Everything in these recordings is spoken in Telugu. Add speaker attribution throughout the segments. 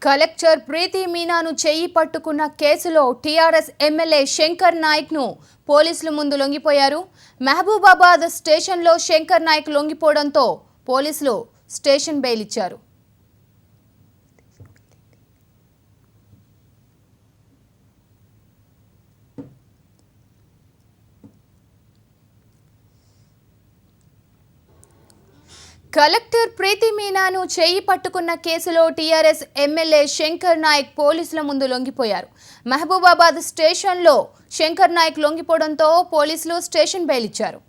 Speaker 1: కలెక్టర్ ప్రీతి మీనాను చెయ్యి పట్టుకున్న కేసులో టీఆర్ఎస్ ఎమ్మెల్యే శంకర్ నాయక్ను పోలీసులు ముందు లొంగిపోయారు. మహబూబాబాద్ స్టేషన్లో శంకర్ నాయక్ లొంగిపోవడంతో పోలీసులు స్టేషన్ బెయిల్ ఇచ్చారు. కలెక్టర్ ప్రీతి మీనాను చేయి పట్టుకున్న కేసులో టీఆర్ఎస్ ఎమ్మెల్యే శంకర్ నాయక్ పోలీసుల ముందు లొంగిపోయారు. మహబూబాబాద్ స్టేషన్లో శంకర్ నాయక్ లొంగిపోవడంతో పోలీసులు స్టేషన్ బెయిల్ ఇచ్చారు.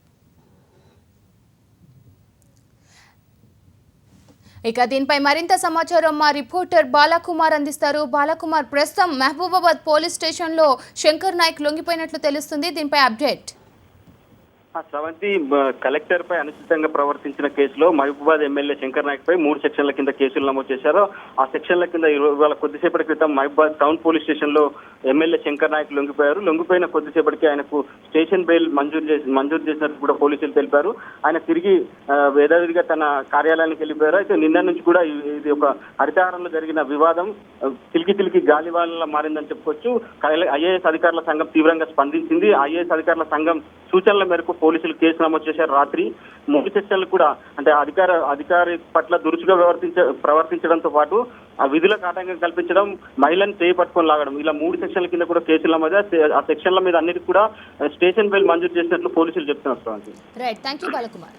Speaker 1: ఇక దీనిపై మరింత సమాచారం మా రిపోర్టర్ బాలకుమార్ అందిస్తారు. బాలకుమార్, ప్రస్తుతం మహబూబాబాద్ పోలీస్ స్టేషన్లో శంకర్ నాయక్ లొంగిపోయినట్లు తెలుస్తుంది. దీనిపై అప్డేట్.
Speaker 2: స్రవంతి, కలెక్టర్ పై అనుచితంగా ప్రవర్తించిన కేసులో మహబూబాబాద్ ఎమ్మెల్యే శంకర్ నాయక్ పై 3 సెక్షన్ల కింద కేసులు నమోదు చేశారు. ఆ సెక్షన్ల కింద ఇవాళ కొద్దిసేపటి క్రితం మహబూబాబాద్ టౌన్ పోలీస్ స్టేషన్ లో ఎమ్మెల్యే శంకర్ నాయక్ లొంగిపోయారు. లొంగిపోయిన కొద్దిసేపటికి ఆయనకు స్టేషన్ బెయిల్ మంజూరు చేసినట్టు కూడా పోలీసులు తెలిపారు. ఆయన తిరిగి యథావిధిగా తన కార్యాలయానికి వెళ్ళిపోయారు. అయితే నిన్న నుంచి కూడా ఇది ఒక హరితహారంలో జరిగిన వివాదం తిలికి గాలివానలా మారిందని చెప్పుకోవచ్చు. ఐఏఎస్ అధికారుల సంఘం తీవ్రంగా స్పందించింది. ఐఏఎస్ అధికారుల సంఘం సూచనల మేరకు పోలీసులు కేసు నమోదు చేశారు. రాత్రి 3 సెక్షన్లు కూడా అంటే అధికారి పట్ల దురుసుగా ప్రవర్తించడంతో పాటు ఆ విధులకు ఆటంకం కల్పించడం, మహిళను చేయి పట్టుకొని లాగడం, ఇలా 3 సెక్షన్ల కింద కూడా కేసుల నమోదు. ఆ సెక్షన్ల మీద అన్నిటికీ కూడా స్టేషన్ బెయిల్ మంజూరు చేసినట్లు పోలీసులు చెప్తున్నారు.
Speaker 1: Right, thank you Balakumar.